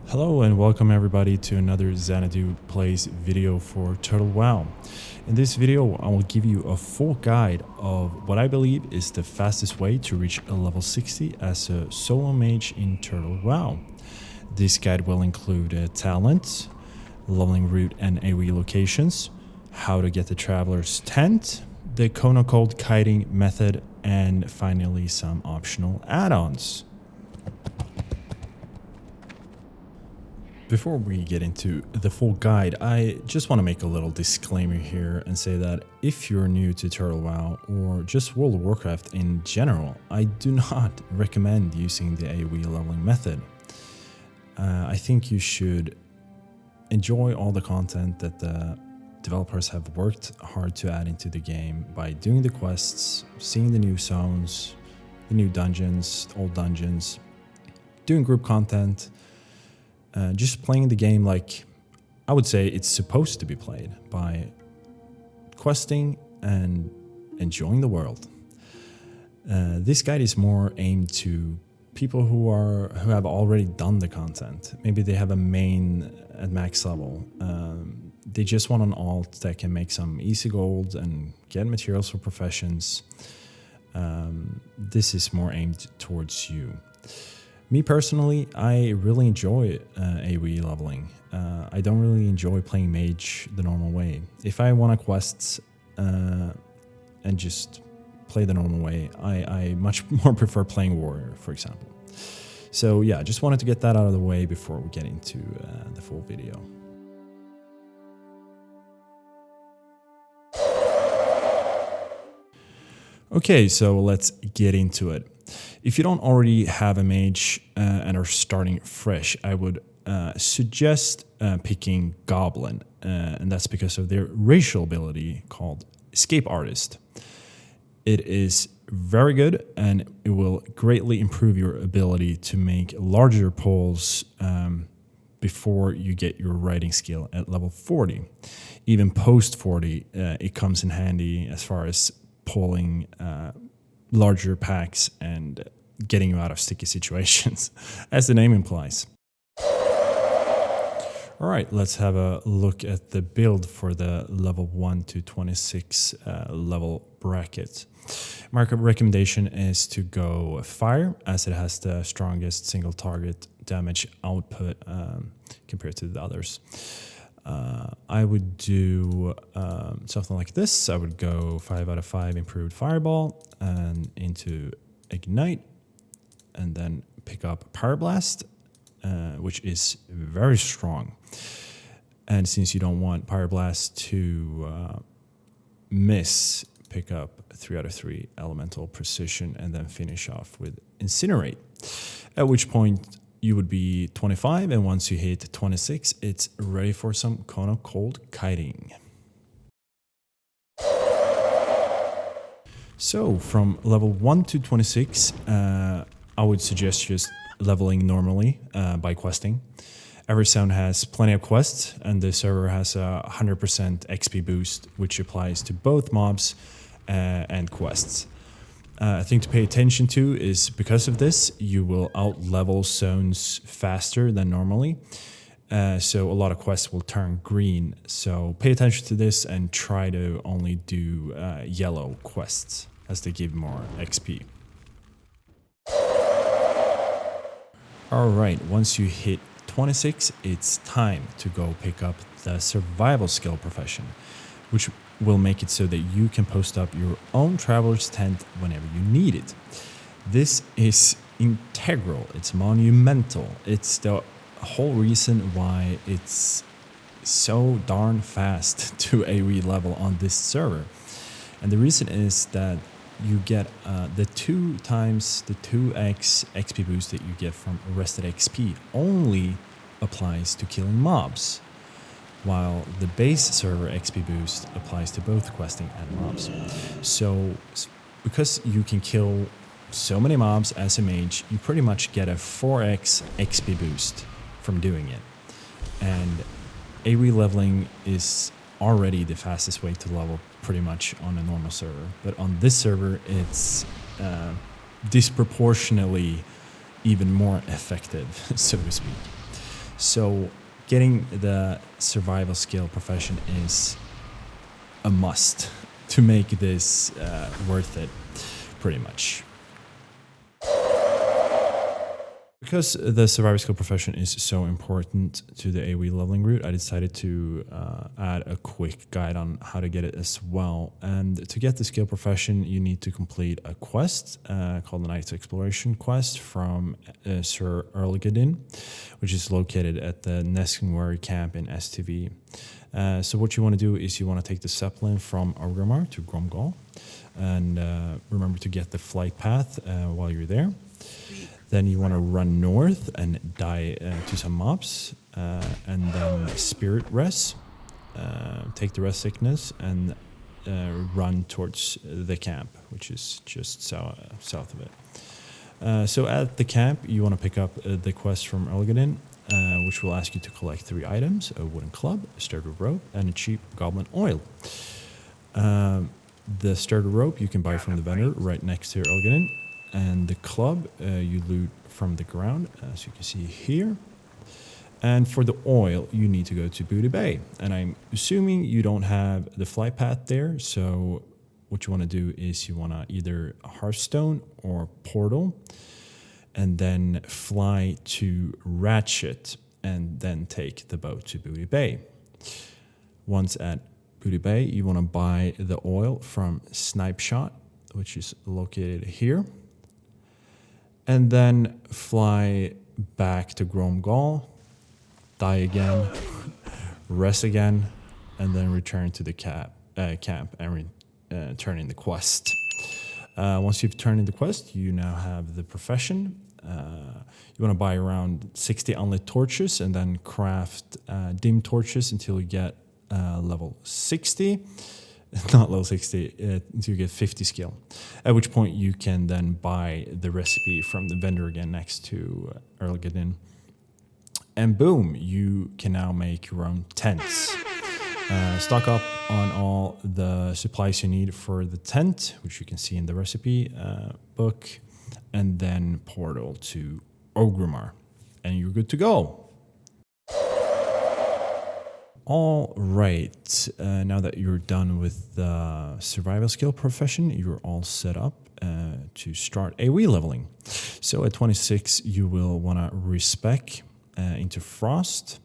Hello and welcome everybody to another Xanadu Plays video for Turtle WoW. In this video I will give you a full guide of what I believe is the fastest way to reach a level 60 as a solo mage in Turtle WoW. This guide will include talent, leveling route and AoE locations, how to get the Traveler's Tent, the Cold kiting method, and finally some optional add-ons. Before we get into the full guide, I just want to make a little disclaimer here and say that if you're new to Turtle WoW or just World of Warcraft in general, I do not recommend using the AoE leveling method. I think you should enjoy all the content that the developers have worked hard to add into the game by doing the quests, seeing the new zones, the new dungeons, old dungeons, doing group content, just playing the game like I would say it's supposed to be played, by questing and enjoying the world. This guide is more aimed to people who have already done the content. Maybe they have a main at max level. They just want an alt that can make some easy gold and get materials for professions. This is more aimed towards you. Me personally, I really enjoy AoE leveling. I don't really enjoy playing mage the normal way. If I want quests and just play the normal way, I much more prefer playing warrior, for example. So yeah, just wanted to get that out of the way before we get into the full video. Okay, so let's get into it. If you don't already have a mage and are starting fresh, I would suggest picking Goblin, and that's because of their racial ability called Escape Artist. It is very good and it will greatly improve your ability to make larger pulls before you get your writing skill at level 40. Even post 40, it comes in handy as far as pulling larger packs and getting you out of sticky situations, as the name implies. All right, let's have a look at the build for the level 1 to 26 level bracket. My recommendation is to go Fire, as it has the strongest single target damage output compared to the others. I would do something like this. I would go 5 out of 5 improved Fireball and into Ignite, and then pick up Pyroblast, which is very strong. And since you don't want Pyroblast to miss, pick up 3 out of 3 Elemental Precision and then finish off with Incinerate. At which point you would be 25, and once you hit 26, it's ready for some cold kiting. So from level 1 to 26, I would suggest just leveling normally by questing. Every zone has plenty of quests, and the server has a 100% XP boost, which applies to both mobs and quests. A thing to pay attention to is because of this, you will out-level zones faster than normally. So a lot of quests will turn green. So pay attention to this and try to only do yellow quests, as they give more XP. Alright, once you hit 26, it's time to go pick up the survival skill profession, which will make it so that you can post up your own Traveler's Tent whenever you need it. This is integral, it's monumental, it's the whole reason why it's so darn fast to AoE level on this server. And the reason is that you get the 2 times the 2x XP boost that you get from Arrested XP only applies to killing mobs, while the base server XP boost applies to both questing and mobs. So because you can kill so many mobs as a mage, you pretty much get a 4x XP boost from doing it. And AoE leveling is already the fastest way to level pretty much on a normal server, but on this server it's disproportionately even more effective, so to speak. So getting the survival skill profession is a must to make this worth it, pretty much. Because the survivor skill profession is so important to the AoE leveling route, I decided to add a quick guide on how to get it as well. And to get the skill profession, you need to complete a quest called the Knight's Exploration quest from Sir Erlgadin, which is located at the Neskenwari camp in STV. So what you want to do is you want to take the Zeppelin from Orgrimmar to Gromgal, and remember to get the flight path while you're there. Then you want to run north and die to some mobs, and then spirit rest, take the rest sickness, and run towards the camp, which is just south of it. So at the camp, you want to pick up the quest from Erlgadin, which will ask you to collect 3 items: a wooden club, a sturdy rope, and a cheap goblin oil. The sturdy rope you can buy from the vendor right next to Erlgadin. And the club you loot from the ground, as you can see here. And for the oil, you need to go to Booty Bay. And I'm assuming you don't have the flight path there. So what you want to do is you want to either Hearthstone or Portal, and then fly to Ratchet, and then take the boat to Booty Bay. Once at Booty Bay, you want to buy the oil from Snipe Shot, which is located here. And then fly back to Gromgal, die again, rest again, and then return to the camp and turn in the quest. Once you've turned in the quest, you now have the profession. You want to buy around 60 unlit torches and then craft dim torches until you get level 60. Not level 60, until you get 50 skill. At which point you can then buy the recipe from the vendor again next to Erlgadin. And boom, you can now make your own tents. Stock up on all the supplies you need for the tent, which you can see in the recipe book. And then portal to Orgrimmar. And you're good to go. All right, now that you're done with the survival skill profession, you're all set up to start AoE leveling. So at 26, you will want to respec into Frost,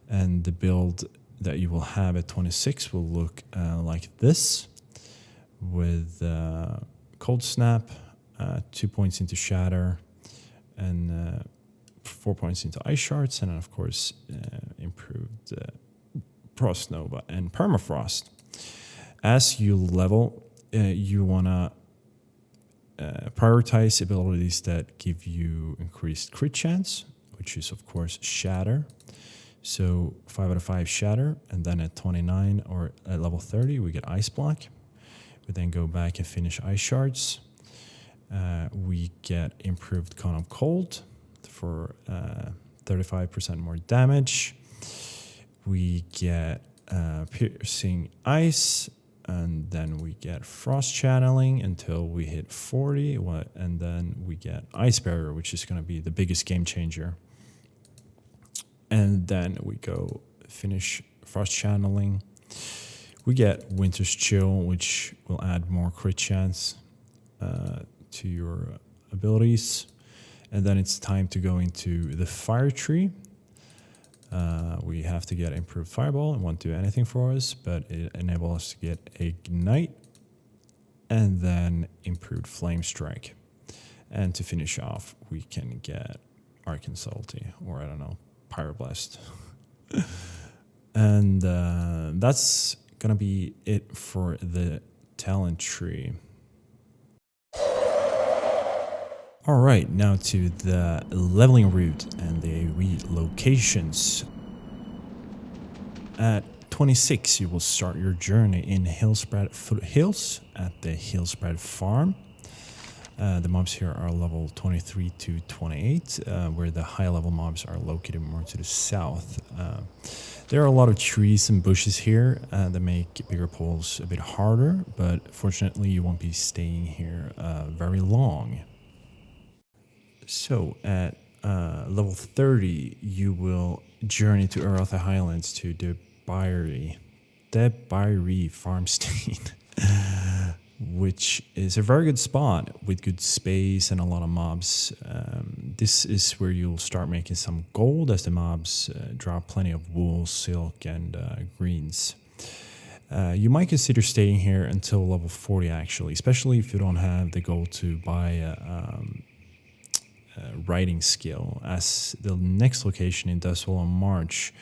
and the build that you will have at 26 will look like this, with Cold Snap, 2 points into Shatter, and 4 points into Ice Shards, and then of course improved Frost Nova and Permafrost. As you level, you want to prioritize abilities that give you increased crit chance, which is of course Shatter. So 5 out of 5 Shatter, and then at 29 or at level 30 we get Ice Block. We then go back and finish Ice Shards. We get improved Cone of Cold for 35% more damage. We get Piercing Ice, and then we get Frost Channeling until we hit 40, and then we get Ice Barrier, which is going to be the biggest game changer. And then we go finish Frost Channeling. We get Winter's Chill, which will add more crit chance to your abilities. And then it's time to go into the Fire Tree. We have to get improved Fireball. It won't do anything for us, but it enables us to get Ignite and then improved Flame Strike. And to finish off, we can get Arcane Subtlety, or I don't know, Pyroblast. And that's going to be it for the talent tree. All right, now to the leveling route and the AoE locations. At 26, you will start your journey in Hillspread Foothills at the Hillspread Farm. The mobs here are level 23 to 28, where the high-level mobs are located more to the south. There are a lot of trees and bushes here that make bigger pulls a bit harder, but fortunately you won't be staying here very long. So at level 30, you will journey to Erotha Highlands to the Byrie Farmstead, which is a very good spot with good space and a lot of mobs. This is where you'll start making some gold as the mobs drop plenty of wool, silk, and greens. You might consider staying here until level 40 actually, especially if you don't have the gold to buy a writing skill, as the next location in Dustwall on March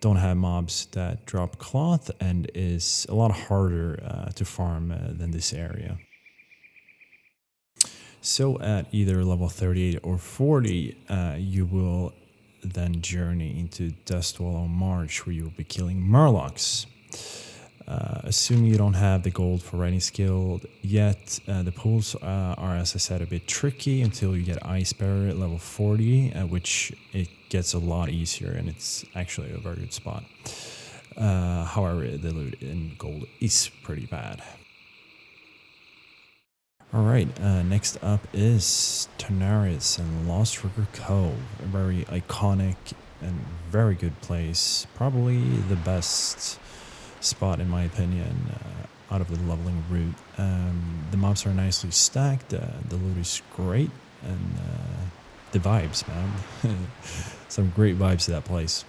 don't have mobs that drop cloth and is a lot harder to farm than this area. So at either level 38 or 40, you will then journey into Dustwall on March, where you will be killing murlocs. Assuming you don't have the gold for writing skill yet, the pools are, as I said, a bit tricky until you get Ice Bearer at level 40, which it gets a lot easier, and it's actually a very good spot. However, the loot in gold is pretty bad. Alright, next up is Tanaris and Lost River Cove, a very iconic and very good place, probably the best spot in my opinion out of the leveling route. The mobs are nicely stacked, the loot is great, and the vibes, man. Some great vibes to that place.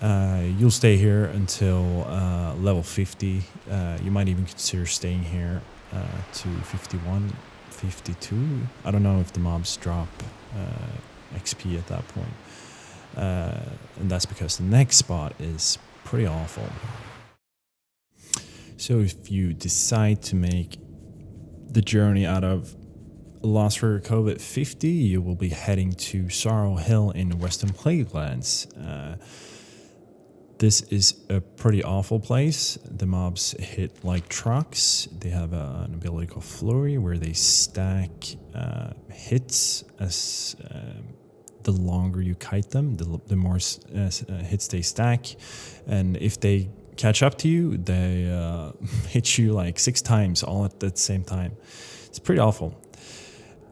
You'll stay here until level 50. You might even consider staying here to 51, 52. I don't know if the mobs drop XP at that point. And that's because the next spot is pretty awful. So if you decide to make the journey out of Lost River Cove at 50, you will be heading to Sorrow Hill in Western Plaguelands. This is a pretty awful place. The mobs hit like trucks. They have an ability called Flurry, where they stack hits as the longer you kite them, the more hits they stack. And if they catch up to you, they hit you like 6 times all at the same time. It's pretty awful.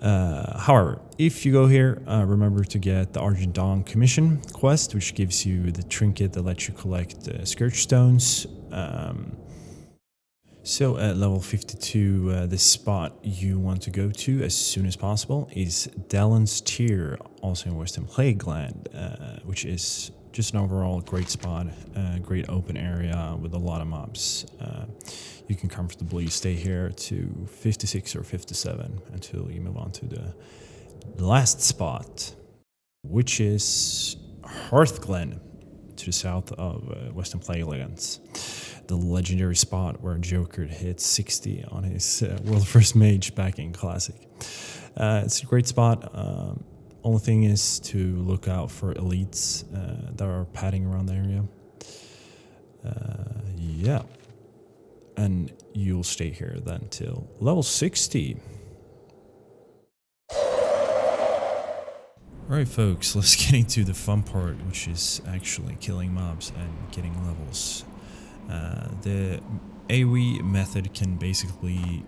However, if you go here, remember to get the Argent Dawn Commission quest, which gives you the trinket that lets you collect Scourge Stones. So at level 52, the spot you want to go to as soon as possible is Dallon's Tier, also in Western Plagueland, which is just an overall great spot, great open area with a lot of mobs. You can comfortably stay here to 56 or 57 until you move on to the last spot, which is Hearthglen, to the south of Western Plaguelands. The legendary spot where Joker hit 60 on his World First Mage back in Classic. It's a great spot. Only thing is to look out for elites that are padding around the area. Yeah. And you'll stay here then till level 60. Alright folks, let's get into the fun part, which is actually killing mobs and getting levels. The AoE method can basically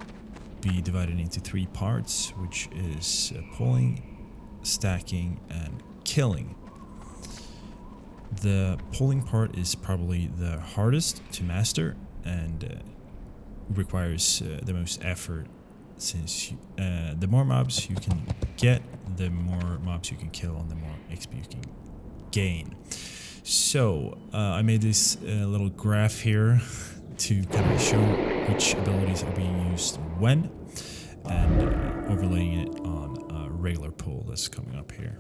be divided into 3 parts, which is pulling, stacking, and killing. The pulling part is probably the hardest to master and requires the most effort, since the more mobs you can get, the more mobs you can kill and the more XP you can gain. So I made this little graph here to kind of show which abilities are being used when, and overlaying it on a regular pull that's coming up here.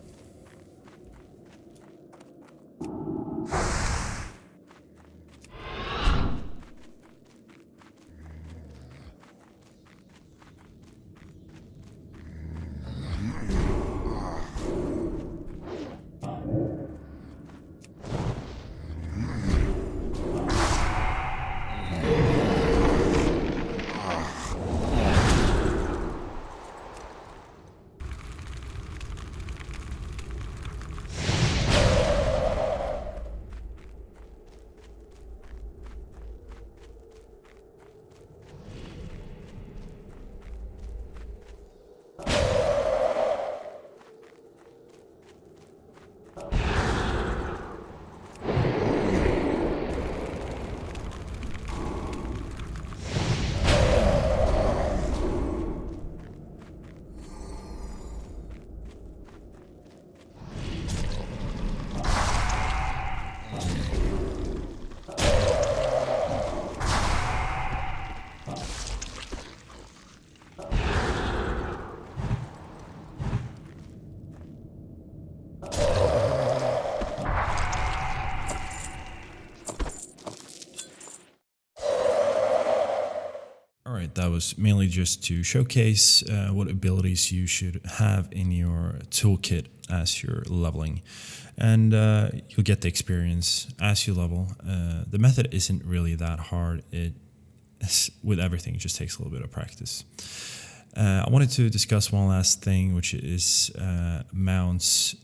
that was mainly just to showcase what abilities you should have in your toolkit as you're leveling. And you'll get the experience as you level. The method isn't really that hard. With everything, it just takes a little bit of practice. I wanted to discuss one last thing, which is mounts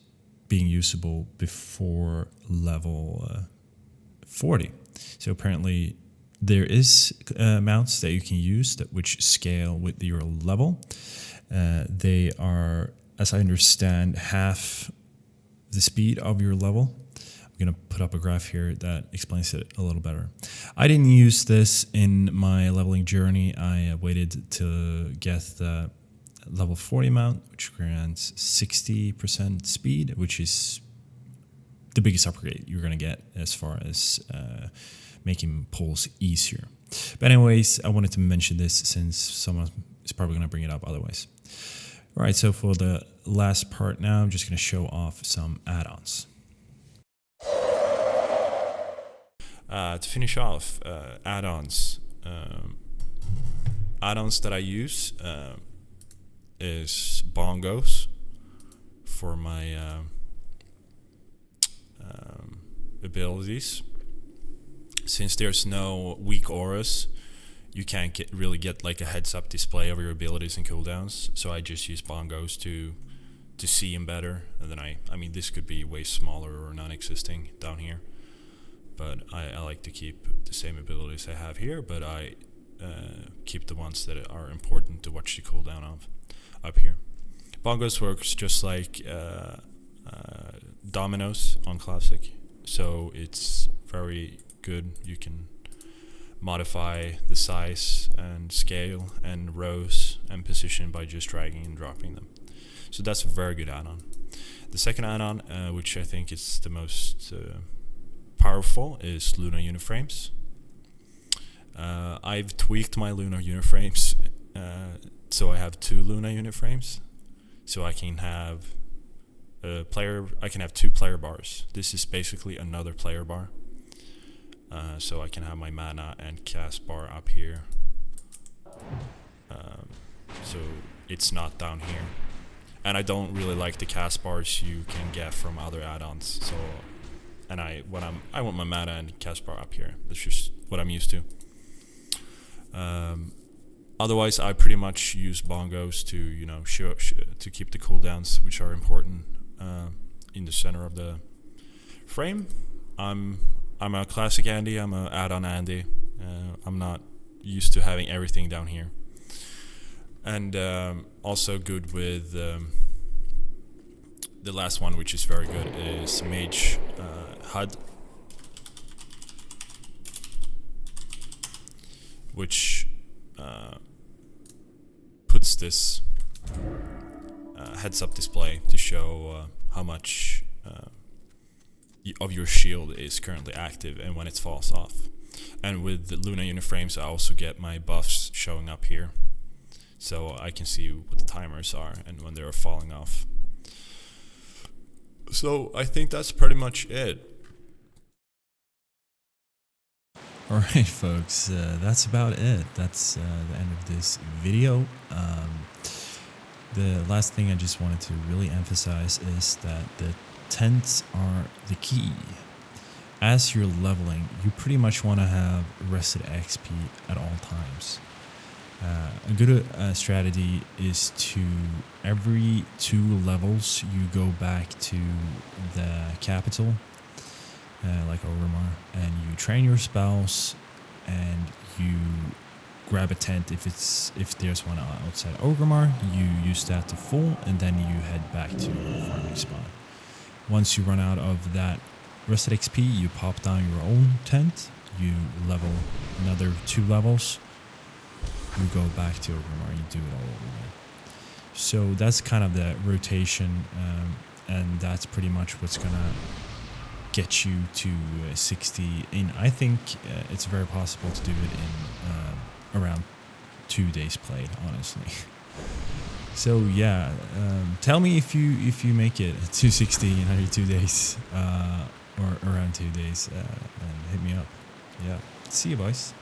being usable before level 40. So apparently there is mounts that you can use which scale with your level. They are, as I understand, half the speed of your level. I'm going to put up a graph here that explains it a little better. I didn't use this in my leveling journey. I waited to get the level 40 mount, which grants 60% speed, which is the biggest upgrade you're going to get as far as making pulls easier. But anyways, I wanted to mention this since someone is probably going to bring it up otherwise. All right, so for the last part now, I'm just going to show off some add-ons. To finish off, add-ons. Add-ons that I use is bongos for my abilities. Since there's no weak auras, you can't really get like a heads-up display of your abilities and cooldowns. So I just use bongos to see them better. And then I mean, this could be way smaller or non-existing down here. But I like to keep the same abilities I have here, but I keep the ones that are important to watch the cooldown of up here. Bongos works just like dominoes on Classic, so it's very good. You can modify the size and scale and rows and position by just dragging and dropping them. So that's a very good add-on. The second add-on, which I think is the most powerful, is Lunar Uniframes. I've tweaked my Lunar Uniframes so I have 2 Lunar Uniframes, so I can have two player bars. This is basically another player bar. So I can have my mana and cast bar up here. So it's not down here. And I don't really like the cast bars you can get from other add-ons. So, and I want my mana and cast bar up here. That's just what I'm used to. Otherwise, I pretty much use bongos to to keep the cooldowns, which are important in the center of the frame. I'm a classic Andy. I'm a add-on Andy. I'm not used to having everything down here. And also good with the last one, which is very good, is Mage HUD, which puts this heads-up display to show how much of your shield is currently active and when it falls off. And with the Lunar Uniframes, I also get my buffs showing up here, so I can see what the timers are and when they're falling off. So I think that's pretty much it. Alright folks, that's about it. That's the end of this video. The last thing I just wanted to really emphasize is that the tents are the key. As you're leveling, you pretty much want to have rested XP at all times. A good strategy is to, every 2 levels, you go back to the capital, like Orgrimmar, and you train your spells, and you grab a tent if there's one outside Orgrimmar. You use that to full, and then you head back to your farming spot. Once you run out of that rested XP, you pop down your own tent, you level another 2 levels, you go back to Orgrimmar, you do it all over again. So that's kind of the rotation, and that's pretty much what's gonna get you to 60. And I think it's very possible to do it in around 2 days played, honestly. So yeah, tell me if you make it to 60 in under 2 days, or around 2 days, and hit me up. Yeah, see you boys.